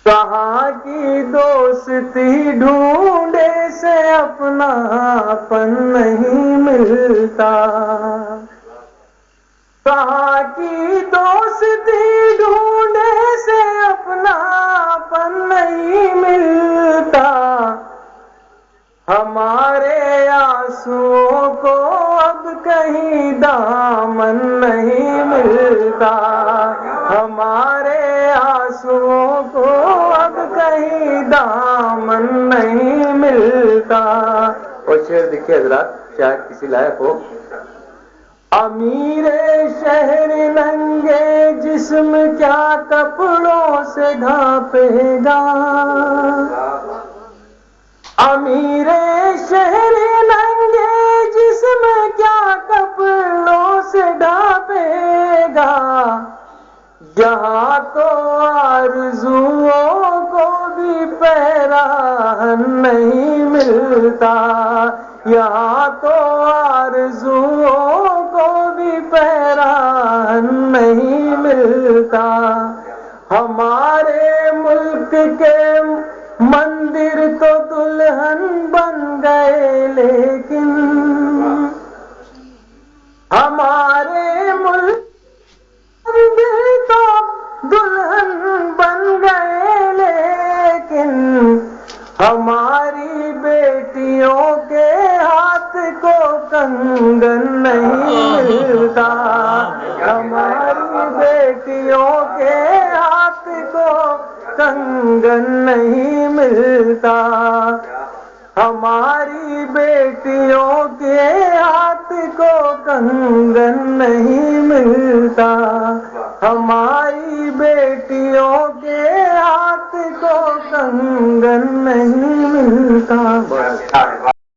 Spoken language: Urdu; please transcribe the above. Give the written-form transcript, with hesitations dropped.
کہاں کی دوستی ڈھونڈے سے اپناپن نہیں ملتا، کہاں کی دوستی ڈھونڈے سے اپناپن نہیں ملتا، ہمارے آنسوؤں کو اب کہیں دامن نہیں ملتا، ہمارے آنسوؤں کو اب کہیں دامن نہیں ملتا۔ اور شعر دیکھیے حضرات، شاید کسی لائق ہو۔ امیر شہر ننگے جسم کیا کپڑوں سے ڈھانپے گا، امیر شہر ننگے جسم کیا کپڑوں سے ڈھانپے گا، یہاں تو آرزوؤں کو بھی پیراہن نہیں ملتا، یہاں تو آرزوؤں کو بھی پیراہن نہیں ملتا، ہمارے ملک کے مندر تو دلہن بن گئے لیکن، ہمارے ملک مندر تو دلہن بن گئے لیکن، ہماری بیٹیوں کے ہاتھ کو کنگن نہیں ملتا، ہماری بیٹیوں کے ہاتھ کو کنگن نہیں ملتا، ہماری بیٹیوں کے ہاتھ کو کنگن نہیں ملتا، ہماری بیٹیوں کے ہاتھ کو کنگن نہیں